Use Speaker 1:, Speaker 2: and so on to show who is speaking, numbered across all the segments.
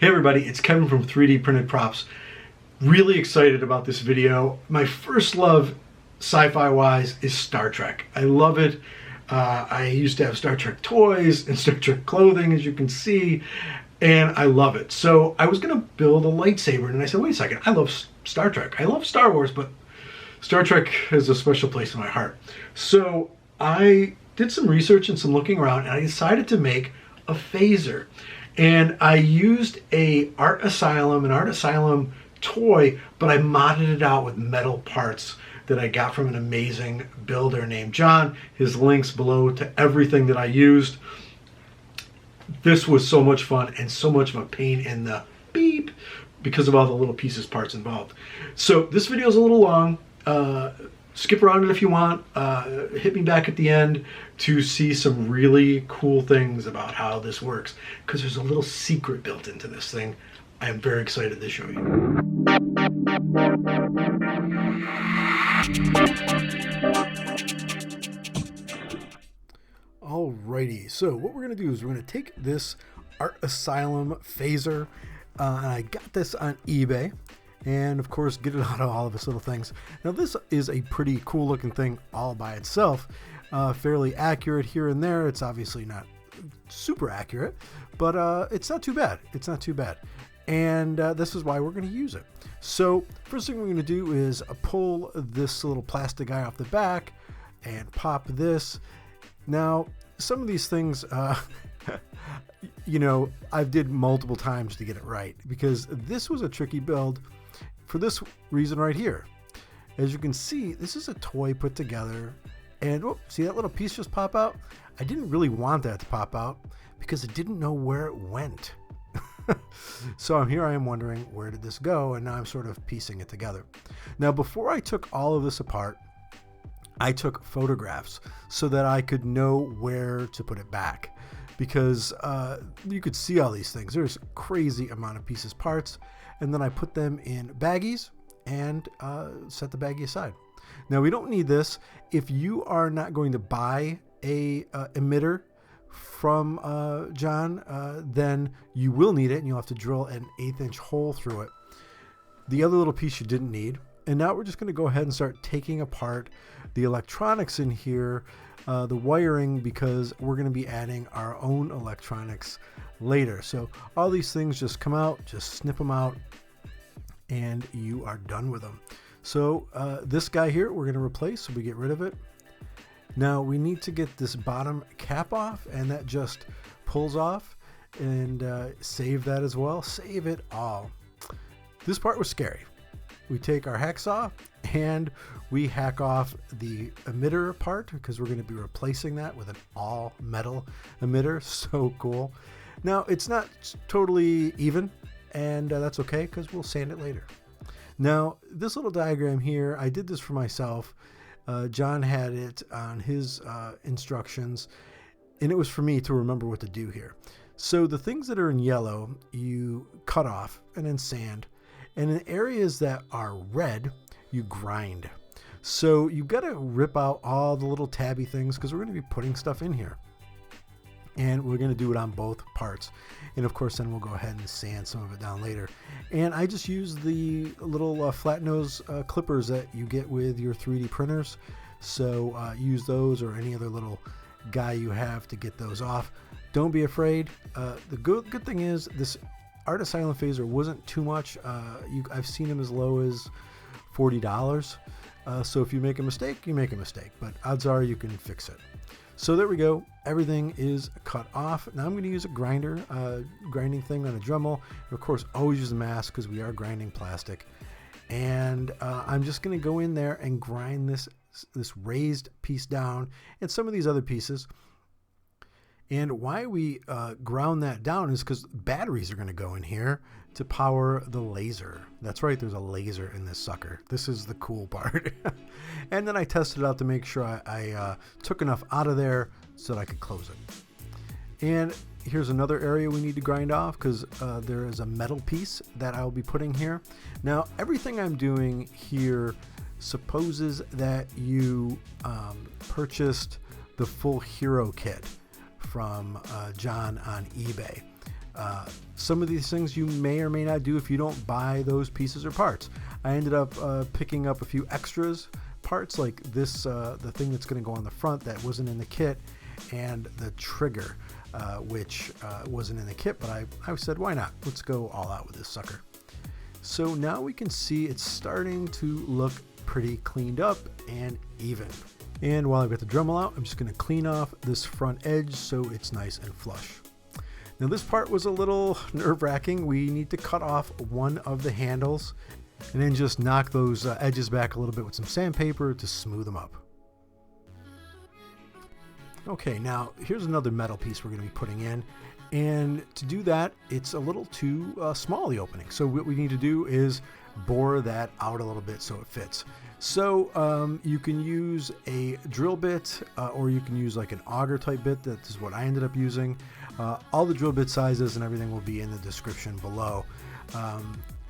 Speaker 1: Hey everybody, it's Kevin from 3D Printed Props. Really excited about this video. My first love, sci-fi wise, is Star Trek. I love it. I used to have Star Trek toys and Star Trek clothing, as you can see, and I love it. So I was gonna build a lightsaber, and I said, wait a second, I love Star Trek. I love Star Wars, but Star Trek has a special place in my heart. So I did some research and some looking around, and I decided to make a phaser. And I used an Art Asylum toy, but I modded it out with metal parts that I got from an amazing builder named John. His links below to everything that I used. This was so much fun and so much of a pain in the beep because of all the little parts involved. So this video is a little long. Skip around it if you want. Hit me back at the end to see some really cool things about how this works, because there's a little secret built into this thing. I am very excited to show you. Alrighty, so what we're going to do is we're going to take this Art Asylum phaser, and I got this on eBay. And of course, get it out of all of its little things. Now this is a pretty cool looking thing all by itself, fairly accurate here and there. It's obviously not super accurate, but it's not too bad. It's not too bad. And this is why we're going to use it. So first thing we're going to do is pull this little plastic guy off the back and pop this. Now, some of these things, you know, I've did multiple times to get it right, because this was a tricky build. For this reason right here. As you can see, this is a toy put together, and oh, see that little piece just pop out? I didn't really want that to pop out because I didn't know where it went. So here I am wondering, where did this go? And now I'm sort of piecing it together. Now, before I took all of this apart, I took photographs so that I could know where to put it back, because you could see all these things. There's a crazy amount of pieces, parts. And then I put them in baggies and set the baggie aside. Now we don't need this. If you are not going to buy a emitter from John, then you will need it, and you'll have to drill an 1/8 inch hole through it. The other little piece you didn't need. And now we're just going to go ahead and start taking apart the electronics in here, the wiring, because we're going to be adding our own electronics later. So all these things just come out, just snip them out, and you are done with them. So this guy here we're going to replace, so we get rid of it. Now we need to get this bottom cap off, and that just pulls off, and save that as well. Save it all. This part was scary. We take our hacksaw and we hack off the emitter part, because we're going to be replacing that with an all metal emitter. So cool. Now it's not totally even, and that's okay, because we'll sand it later. Now this little diagram here, I did this for myself. John had it on his instructions, and it was for me to remember what to do here. So the things that are in yellow, you cut off and then sand. And in areas that are red, you grind. So you've got to rip out all the little tabby things, because we're going to be putting stuff in here. And we're going to do it on both parts. And of course, then we'll go ahead and sand some of it down later. And I just use the little flat nose clippers that you get with your 3D printers. So use those, or any other little guy you have, to get those off. Don't be afraid. The good thing is, this Art Asylum phaser wasn't too much. I've seen them as low as $40. So if you make a mistake, you make a mistake, but odds are you can fix it. So there we go. Everything is cut off. Now I'm going to use a grinder, grinding thing on a Dremel. And of course, always use a mask, because we are grinding plastic. And I'm just going to go in there and grind this raised piece down, and some of these other pieces. And why we ground that down is because batteries are going to go in here to power the laser. That's right, there's a laser in this sucker. This is the cool part. And then I tested it out to make sure I took enough out of there so that I could close it. And here's another area we need to grind off, because there is a metal piece that I'll be putting here. Now, everything I'm doing here supposes that you purchased the full hero kit from John on eBay. Some of these things you may or may not do if you don't buy those pieces or parts. I ended up picking up a few extras parts, like this, the thing that's going to go on the front that wasn't in the kit, and the trigger, which wasn't in the kit, but I said, why not? Let's go all out with this sucker. So now we can see it's starting to look pretty cleaned up and even. And while I've got the Dremel out, I'm just going to clean off this front edge so it's nice and flush. Now this part was a little nerve-wracking. We need to cut off one of the handles and then just knock those edges back a little bit with some sandpaper to smooth them up. Okay, now here's another metal piece we're going to be putting in. And to do that, it's a little too small, the opening. So what we need to do is bore that out a little bit so it fits. So you can use a drill bit or you can use like an auger type bit. That is what I ended up using. All the drill bit sizes and everything will be in the description below.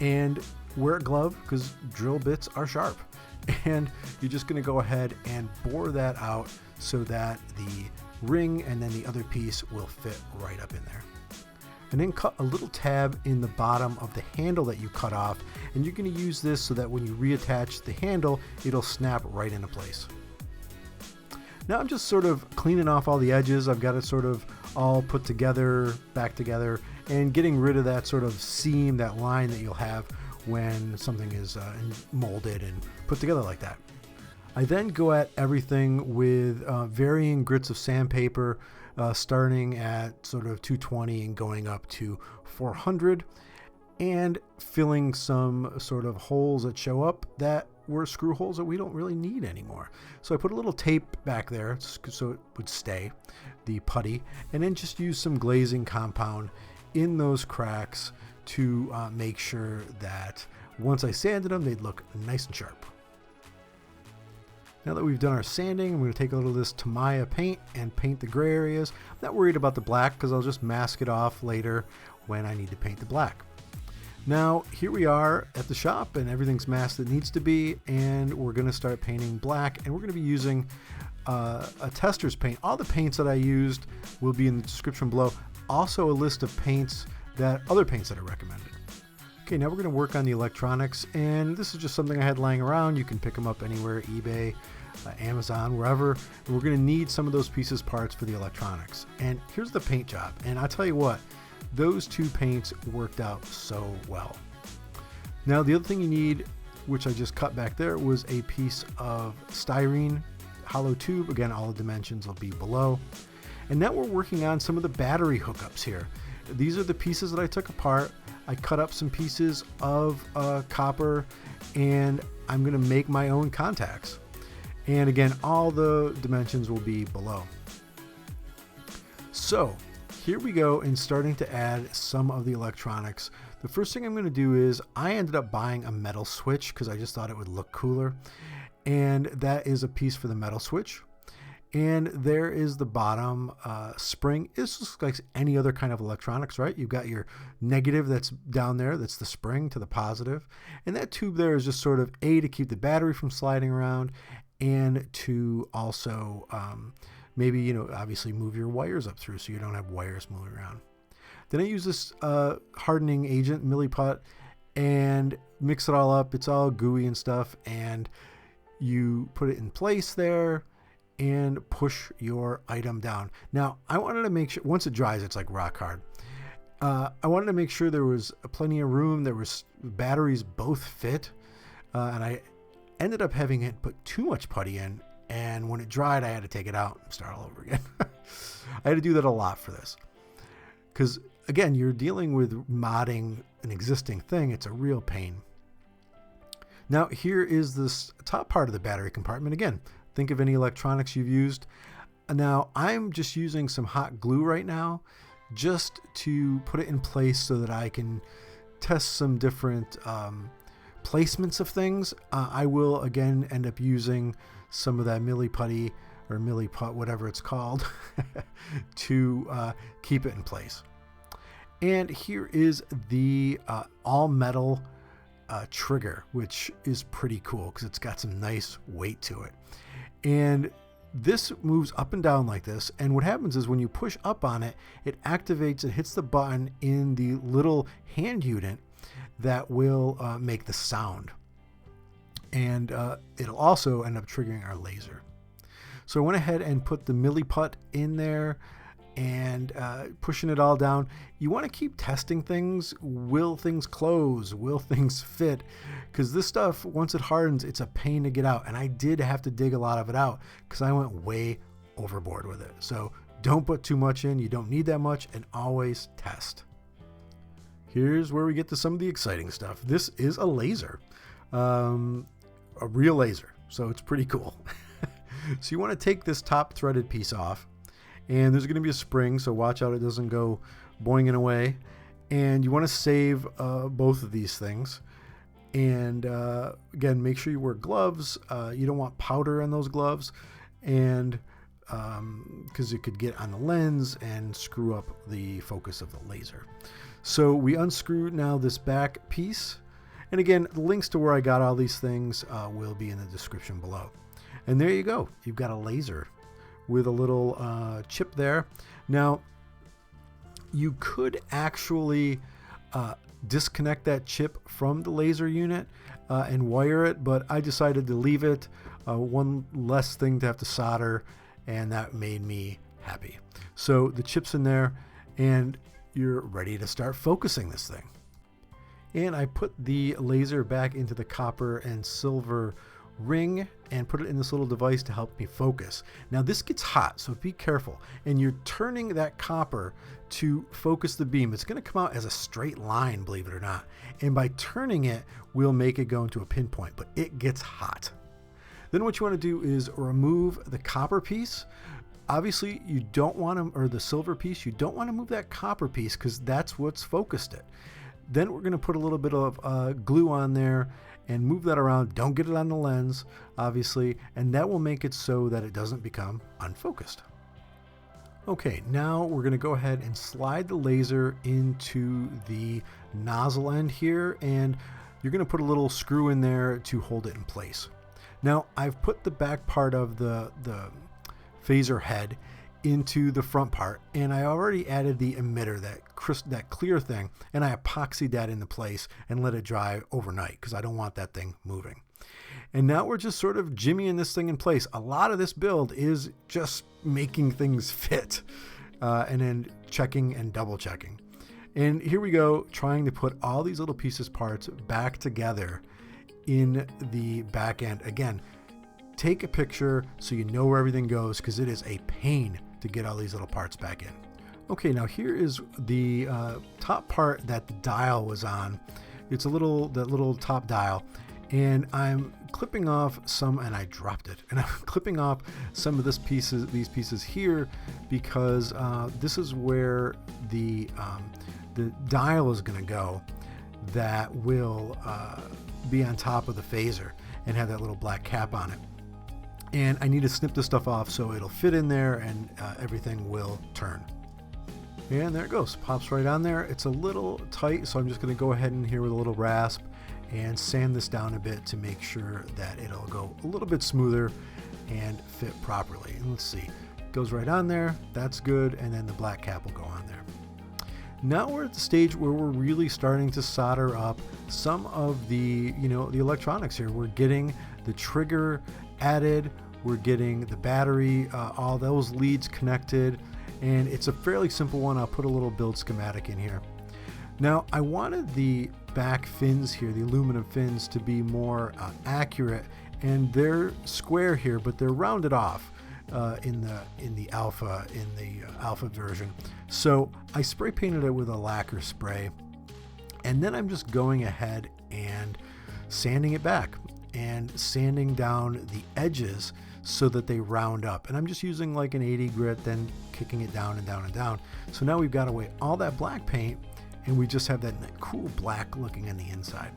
Speaker 1: And wear a glove because drill bits are sharp. And you're just going to go ahead and bore that out so that the ring and then the other piece will fit right up in there. And then cut a little tab in the bottom of the handle that you cut off, and you're going to use this so that when you reattach the handle, it'll snap right into place. Now I'm just sort of cleaning off all the edges. I've got it sort of all put together, back together, and getting rid of that sort of seam, that line that you'll have when something is molded and put together like that. I then go at everything with varying grits of sandpaper, starting at sort of 220 and going up to 400, and filling some sort of holes that show up that were screw holes that we don't really need anymore. So I put a little tape back there so it would stay, the putty, and then just use some glazing compound in those cracks to make sure that once I sanded them, they'd look nice and sharp. Now that we've done our sanding, I'm going to take a little of this Tamiya paint and paint the gray areas. I'm not worried about the black because I'll just mask it off later when I need to paint the black. Now here we are at the shop and everything's masked that needs to be, and we're going to start painting black, and we're going to be using a tester's paint. All the paints that I used will be in the description below. Also a list of paints other paints that are recommended. Okay, now we're going to work on the electronics, and this is just something I had lying around. You can pick them up anywhere, eBay, Amazon, wherever. And we're going to need some of those pieces parts for the electronics. And here's the paint job, and I'll tell you what, those two paints worked out so well. Now the other thing you need, which I just cut back there, was a piece of styrene hollow tube. Again, all the dimensions will be below. And now we're working on some of the battery hookups here. These are the pieces that I took apart. I cut up some pieces of copper, and I'm going to make my own contacts. And again, all the dimensions will be below. So here we go, and starting to add some of the electronics. The first thing I'm going to do is I ended up buying a metal switch because I just thought it would look cooler. And that is a piece for the metal switch. And there is the bottom spring. This looks like any other kind of electronics, right? You've got your negative that's down there. That's the spring to the positive. And that tube there is just sort of to keep the battery from sliding around, and to also maybe, obviously move your wires up through so you don't have wires moving around. Then I use this hardening agent, milliput, and mix it all up. It's all gooey and stuff. And you put it in place there and push your item down. Now, I wanted to make sure, once it dries, it's like rock hard. I wanted to make sure there was plenty of room. There was batteries both fit. And I ended up having it put too much putty in. And when it dried, I had to take it out and start all over again. I had to do that a lot for this. Because, again, you're dealing with modding an existing thing. It's a real pain. Now, here is this top part of the battery compartment. Again, think of any electronics you've used. Now, I'm just using some hot glue right now just to put it in place so that I can test some different placements of things. I will, again, end up using some of that milliputty or milliput, whatever it's called, to keep it in place. And here is the all metal trigger, which is pretty cool because it's got some nice weight to it. And this moves up and down like this, and what happens is when you push up on it, it activates and hits the button in the little hand unit that will make the sound. And it'll also end up triggering our laser. So I went ahead and put the milliput in there and pushing it all down. You want to keep testing things. Will things close? Will things fit? Because this stuff, once it hardens, it's a pain to get out. And I did have to dig a lot of it out because I went way overboard with it. So don't put too much in. You don't need that much, and always test. Here's where we get to some of the exciting stuff. This is a laser, a real laser. So it's pretty cool. So you want to take this top threaded piece off, and there's going to be a spring, so watch out it doesn't go boinging away. And you want to save both of these things. And again, make sure you wear gloves. You don't want powder on those gloves, and because it could get on the lens and screw up the focus of the laser. So we unscrew now this back piece. And again, the links to where I got all these things will be in the description below. And there you go. You've got a laser with a little chip there. Now, you could actually disconnect that chip from the laser unit and wire it, but I decided to leave it. One less thing to have to solder, and that made me happy. So the chip's in there, and you're ready to start focusing this thing. And I put the laser back into the copper and silver ring and put it in this little device to help me focus. Now this gets hot, so be careful. And you're turning that copper to focus the beam. It's going to come out as a straight line, believe it or not. And by turning it, we'll make it go into a pinpoint, but it gets hot. Then what you want to do is remove the copper piece. Obviously, you don't want to, or the silver piece, you don't want to move that copper piece because that's what's focused it. Then we're going to put a little bit of glue on there and move that around. Don't get it on the lens, obviously, and that will make it so that it doesn't become unfocused. Okay, now we're going to go ahead and slide the laser into the nozzle end here, and you're going to put a little screw in there to hold it in place. Now, I've put the back part of the phaser head into the front part, and I already added the emitter, that clear thing, and I epoxied that into place and let it dry overnight because I don't want that thing moving. And now we're just sort of jimmying this thing in place. A lot of this build is just making things fit and then checking and double checking. And here we go, trying to put all these little parts back together in the back end. Again, take a picture so you know where everything goes because it is a pain to get all these little parts back in. Okay, now here is the top part that the dial was on. It's that little top dial, and I'm clipping off some, and I dropped it, and I'm clipping off some of these pieces here because this is where the dial is going to go that will be on top of the phaser and have that little black cap on it. And I need to snip this stuff off so it'll fit in there and everything will turn. And there it goes, pops right on there. It's a little tight, so I'm just going to go ahead in here with a little rasp and sand this down a bit to make sure that it'll go a little bit smoother and fit properly. And let's see, it goes right on there, that's good, and then the black cap will go on there. Now we're at the stage where we're really starting to solder up some of the electronics here. We're getting the trigger added, we're getting the battery, all those leads connected, and it's a fairly simple one. I'll put a little build schematic in here. Now I wanted the back fins here, the aluminum fins, to be more accurate, and they're square here, but they're rounded off in the alpha version. So I spray painted it with a lacquer spray, and then I'm just going ahead and sanding it back and sanding down the edges so that they round up. And I'm just using like an 80 grit, then kicking it down and down and down. So now we've got away all that black paint, and we just have that cool black looking on the inside.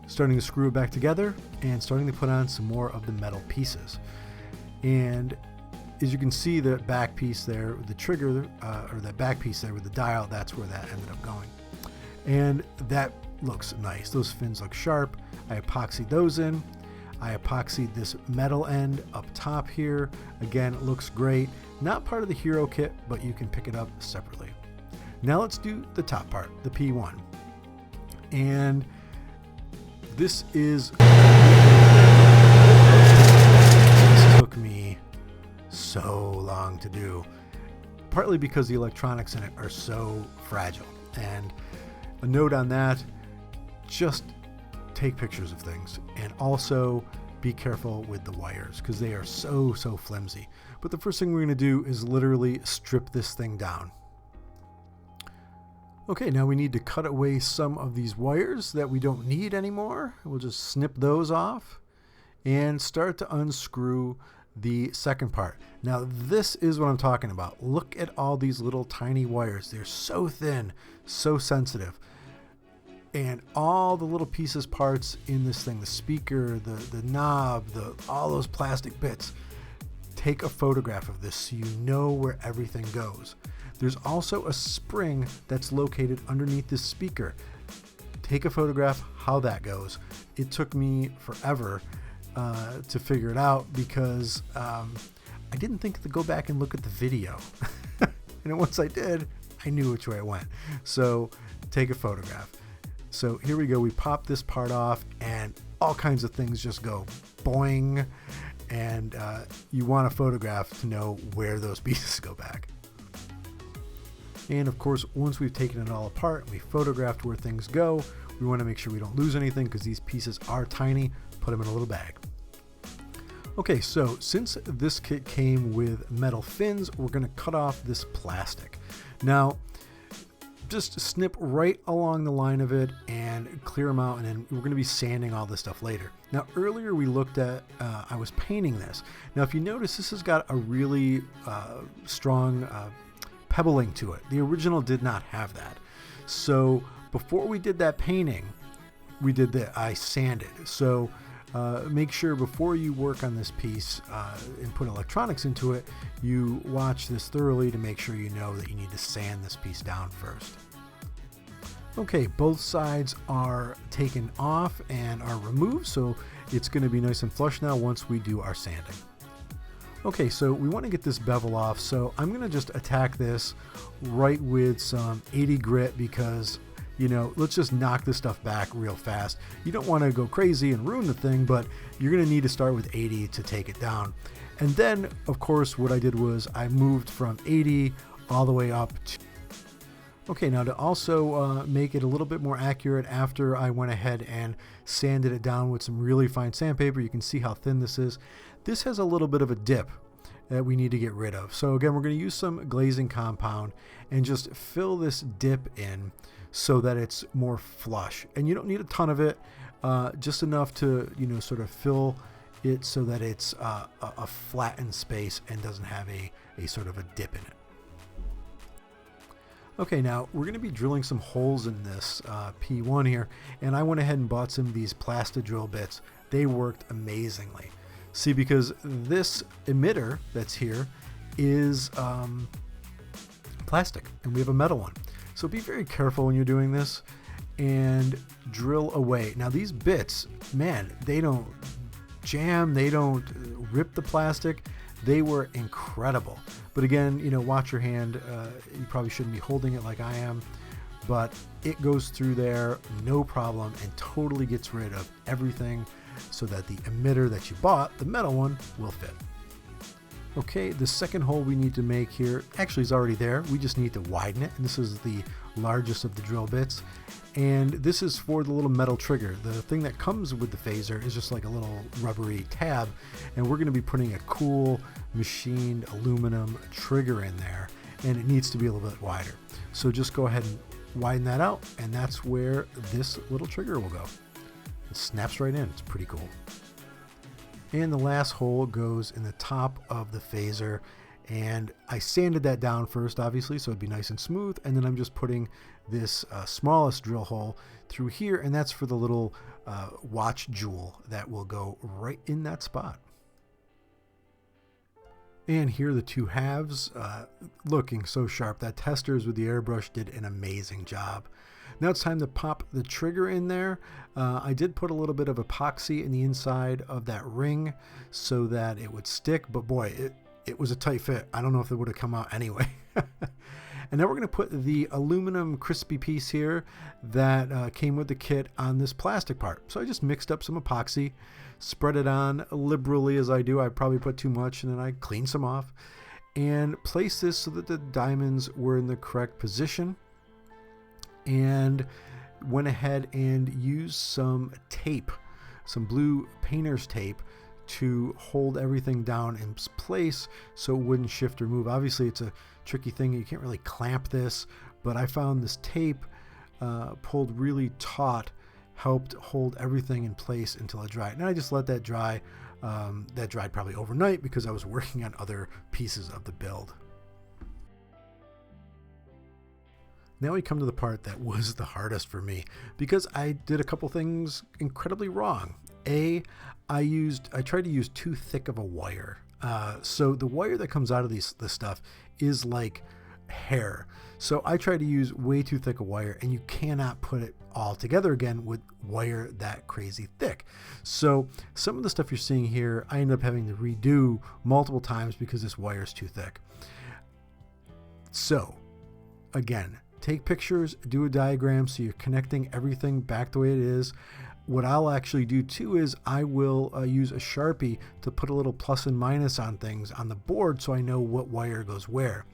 Speaker 1: Starting to screw it back together and starting to put on some more of the metal pieces. And as you can see, the back piece there, the trigger, or that back piece there with the dial, that's where that ended up going. And that looks nice. Those fins look sharp. I epoxied those in. I epoxied this metal end up top here. Again, it looks great. Not part of the hero kit, but you can pick it up separately. Now let's do the top part, the P1. And this took me so long to do, partly because the electronics in it are so fragile. And a note on that, just take pictures of things, and also be careful with the wires because they are so flimsy. But the first thing we're going to do is literally strip this thing down. Okay, now we need to cut away some of these wires that we don't need anymore. We'll just snip those off and start to unscrew the second part. Now this is what I'm talking about. Look at all these little tiny wires. They're so thin, so sensitive. And all the little pieces, parts in this thing, the speaker, the knob, all those plastic bits. Take a photograph of this so you know where everything goes. There's also a spring that's located underneath this speaker. Take a photograph how that goes. It took me forever to figure it out because I didn't think to go back and look at the video. And once I did, I knew which way it went. So take a photograph. So here we go. We pop this part off and all kinds of things just go boing. And you want a photograph to know where those pieces go back. And of course, once we've taken it all apart, we photographed where things go, we want to make sure we don't lose anything because these pieces are tiny. Put them in a little bag. Okay, so since this kit came with metal fins, we're going to cut off this plastic. Now, just snip right along the line of it and clear them out, and then we're going to be sanding all this stuff later. Now, earlier we looked at, I was painting this. Now, if you notice, this has got a really strong pebbling to it. The original did not have that. So before we did that painting, we did that. I sanded. So make sure before you work on this piece and put electronics into it, you watch this thoroughly to make sure you know that you need to sand this piece down first. Okay, both sides are taken off and are removed, so it's going to be nice and flush now once we do our sanding. Okay, so we want to get this bevel off, so I'm going to just attack this right with some 80 grit because, you know, let's just knock this stuff back real fast. You don't want to go crazy and ruin the thing, but you're going to need to start with 80 to take it down. And then, of course, what I did was I moved from 80 all the way up to... Okay, now to also make it a little bit more accurate, after I went ahead and sanded it down with some really fine sandpaper, you can see how thin this is. This has a little bit of a dip that we need to get rid of. So again, we're going to use some glazing compound and just fill this dip in so that it's more flush. And you don't need a ton of it, just enough to, you know, sort of fill it so that it's a flattened space and doesn't have a sort of a dip in it. Okay, now we're going to be drilling some holes in this P1 here, and I went ahead and bought some of these Plastidrill bits. They worked amazingly. See, because this emitter that's here is plastic, and we have a metal one. So be very careful when you're doing this and drill away. Now these bits, man, they don't jam, they don't rip the plastic. They were incredible. But again, you know, watch your hand. You probably shouldn't be holding it like I am, but it goes through there, no problem, and totally gets rid of everything so that the emitter that you bought, the metal one, will fit. Okay, the second hole we need to make here actually is already there. We just need to widen it, and this is the largest of the drill bits. And this is for the little metal trigger. The thing that comes with the phaser is just like a little rubbery tab, and we're going to be putting a cool machined aluminum trigger in there, and it needs to be a little bit wider. So just go ahead and widen that out, and that's where this little trigger will go. It snaps right in. It's pretty cool. And the last hole goes in the top of the phaser, and I sanded that down first, obviously, so it'd be nice and smooth, and then I'm just putting this smallest drill hole through here, and that's for the little watch jewel that will go right in that spot. And here are the two halves, looking so sharp. That testers with the airbrush did an amazing job. Now it's time to pop the trigger in there. I did put a little bit of epoxy in the inside of that ring so that it would stick, but boy, it was a tight fit. I don't know if it would have come out anyway. And now we're going to put the aluminum crispy piece here that came with the kit on this plastic part. So I just mixed up some epoxy, spread it on liberally as I do. I probably put too much, and then I cleaned some off and placed this so that the diamonds were in the correct position, and went ahead and used some tape, some blue painter's tape, to hold everything down in place so it wouldn't shift or move. Obviously it's a tricky thing, you can't really clamp this, but I found this tape pulled really taut helped hold everything in place until it dried. And I just let that dry. That dried probably overnight because I was working on other pieces of the build. Now we come to the part that was the hardest for me because I did a couple things incredibly wrong. I tried to use too thick of a wire. So the wire that comes out of this stuff is like hair. So I tried to use way too thick a wire, and you cannot put it all together again with wire that crazy thick. So some of the stuff you're seeing here, I ended up having to redo multiple times because this wire is too thick. So again, take pictures, do a diagram so you're connecting everything back the way it is. What I'll actually do too is I will use a Sharpie to put a little plus and minus on things on the board so I know what wire goes where,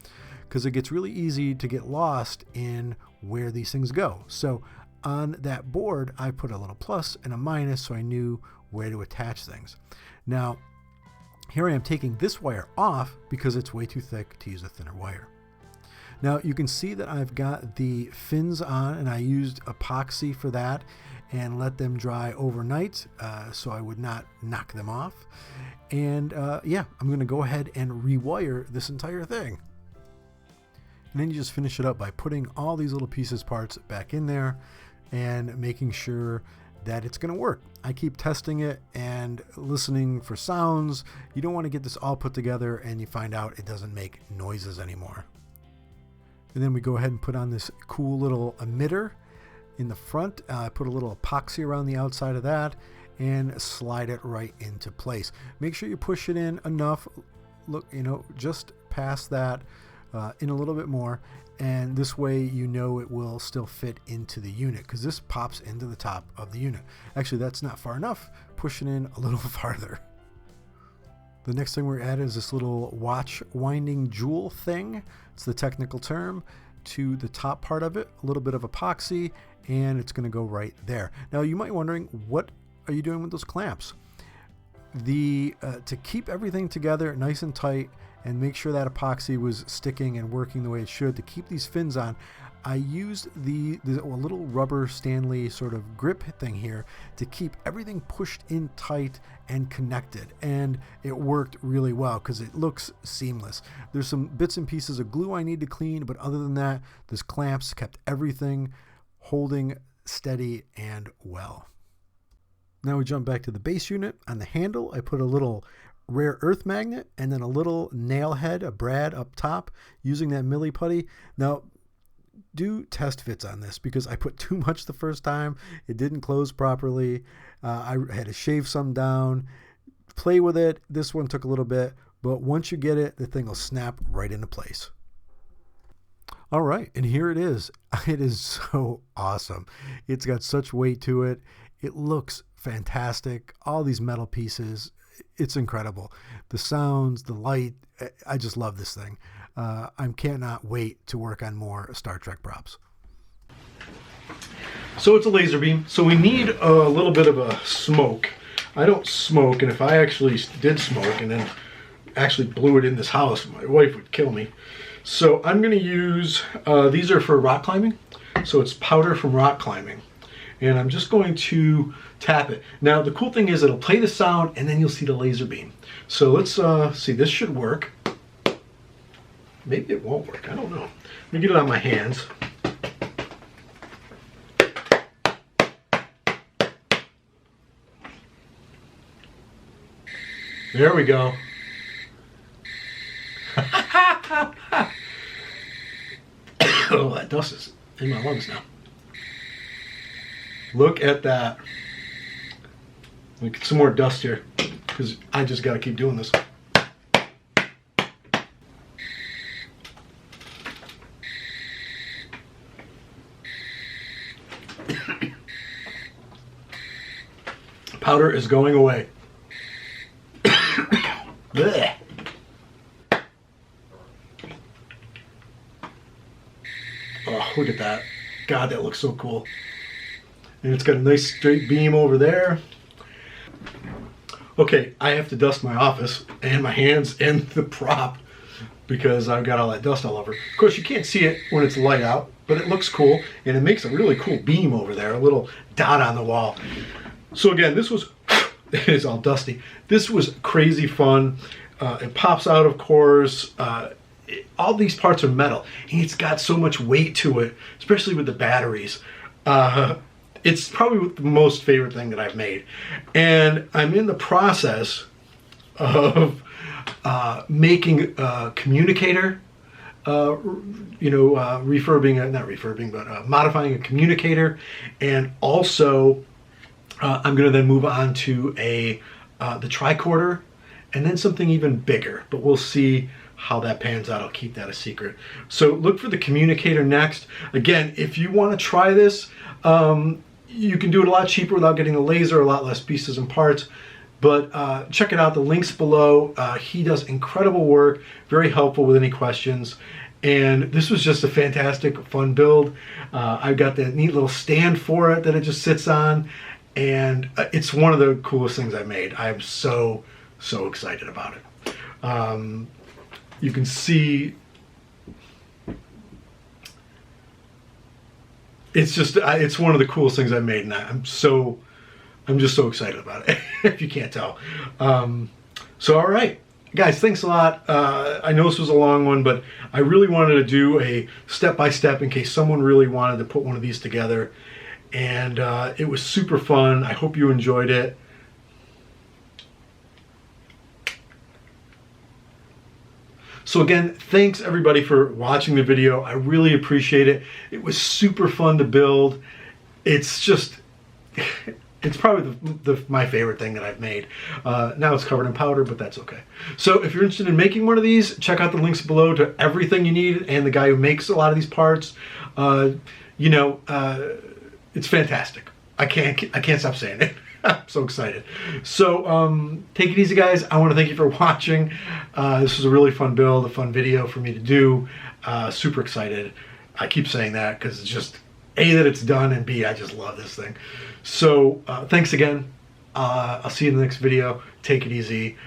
Speaker 1: because it gets really easy to get lost in where these things go. So on that board, I put a little plus and a minus so I knew where to attach things. Now, here I am taking this wire off because it's way too thick to use a thinner wire. Now you can see that I've got the fins on, and I used epoxy for that and let them dry overnight so I would not knock them off. And yeah, I'm going to go ahead and rewire this entire thing. And then you just finish it up by putting all these little parts back in there and making sure that it's going to work. I keep testing it and listening for sounds. You don't want to get this all put together and you find out it doesn't make noises anymore. And then we go ahead and put on this cool little emitter in the front. Put a little epoxy around the outside of that and slide it right into place. Make sure you push it in enough, look, just past that, in a little bit more, and this way you know it will still fit into the unit, because this pops into the top of the unit. Actually, that's not far enough. Push it in a little farther. The next thing we're at is this little watch winding jewel thing. It's the technical term. To the top part of it, a little bit of epoxy, and it's going to go right there. Now you might be wondering, what are you doing with those clamps? To keep everything together nice and tight and make sure that epoxy was sticking and working the way it should, to keep these fins on, I used a little rubber Stanley sort of grip thing here to keep everything pushed in tight and connected, and it worked really well because it looks seamless. There's some bits and pieces of glue I need to clean, but other than that, this clamps kept everything holding steady and well. Now we jump back to the base unit. On the handle, I put a little rare earth magnet and then a little nail head, a brad up top, using that milli putty. Now, do test fits on this because I put too much the first time. It didn't close properly. I had to shave some down, play with it. This one took a little bit, but once you get it, the thing will snap right into place. All right, and here it is. It is so awesome. It's got such weight to it. It looks fantastic. All these metal pieces, it's incredible. The sounds, the light, I just love this thing. I cannot wait to work on more Star Trek props. So it's a laser beam, so we need a little bit of a smoke. I don't smoke, and if I actually did smoke and then actually blew it in this house, my wife would kill me. So I'm going to use, these are for rock climbing, so it's powder from rock climbing. And I'm just going to tap it. Now the cool thing is it'll play the sound and then you'll see the laser beam. So let's see, this should work. Maybe it won't work, I don't know. Let me get it on my hands. There we go. Oh, that dust is in my lungs now. Look at that. Let me get some more dust here, because I just got to keep doing this. Powder is going away. Blech. Oh, look at that. God, that looks so cool. And it's got a nice straight beam over there. Okay, I have to dust my office and my hands and the prop because I've got all that dust all over. Of course, you can't see it when it's light out, but it looks cool, and it makes a really cool beam over there, a little dot on the wall. So again, this was, it is all dusty. This was crazy fun. It pops out, of course. All these parts are metal, and it's got so much weight to it, especially with the batteries. It's probably the most favorite thing that I've made. And I'm in the process of making a communicator, modifying a communicator, and also I'm going to then move on to the tricorder, and then something even bigger, but we'll see how that pans out. I'll keep that a secret. So look for the communicator next. Again, if you want to try this, you can do it a lot cheaper without getting a laser, a lot less pieces and parts, but check it out. The link's below. He does incredible work, very helpful with any questions. And this was just a fantastic, fun build. I've got that neat little stand for it that it just sits on, and it's one of the coolest things I made. I'm so excited about it. You can see it's just it's one of the coolest things I made, and I'm just so excited about it. If you can't tell. So all right, guys, thanks a lot. I know this was a long one, but I really wanted to do a step-by-step in case someone really wanted to put one of these together, and it was super fun. I hope you enjoyed it. So again, thanks everybody for watching the video. I really appreciate it. It was super fun to build. It's just, it's probably my favorite thing that I've made. Now it's covered in powder, but that's okay. So if you're interested in making one of these, check out the links below to everything you need and the guy who makes a lot of these parts. It's fantastic. I can't stop saying it. I'm so excited. So take it easy, guys. I want to thank you for watching. This was a really fun build, a fun video for me to do. Super excited. I keep saying that because it's just A, that it's done, and B, I just love this thing. So thanks again. I'll see you in the next video. Take it easy.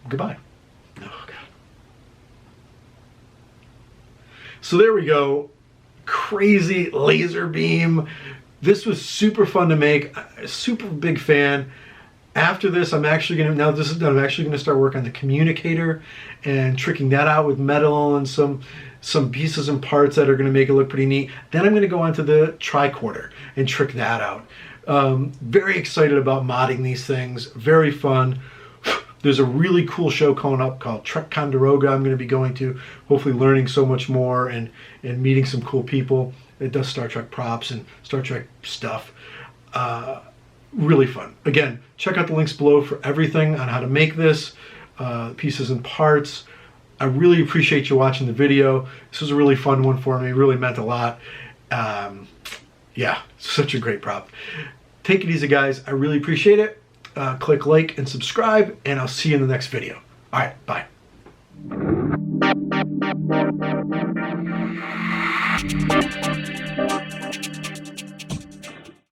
Speaker 1: Goodbye. Oh, God. So there we go. Crazy laser beam. This was super fun to make. Super big fan. After this, I'm actually gonna, now this is done, I'm actually gonna start working on the communicator and tricking that out with metal and some pieces and parts that are gonna make it look pretty neat. Then I'm gonna go on to the tricorder and trick that out. Very excited about modding these things. Very fun. There's a really cool show coming up called Ticonderoga I'm gonna be going to, hopefully learning so much more and meeting some cool people. It does Star Trek props and Star Trek stuff. Really fun. Again, check out the links below for everything on how to make this, pieces and parts. I really appreciate you watching the video. This was a really fun one for me. It really meant a lot. Yeah, such a great prop. Take it easy, guys. I really appreciate it. Click like and subscribe, and I'll see you in the next video. All right, bye.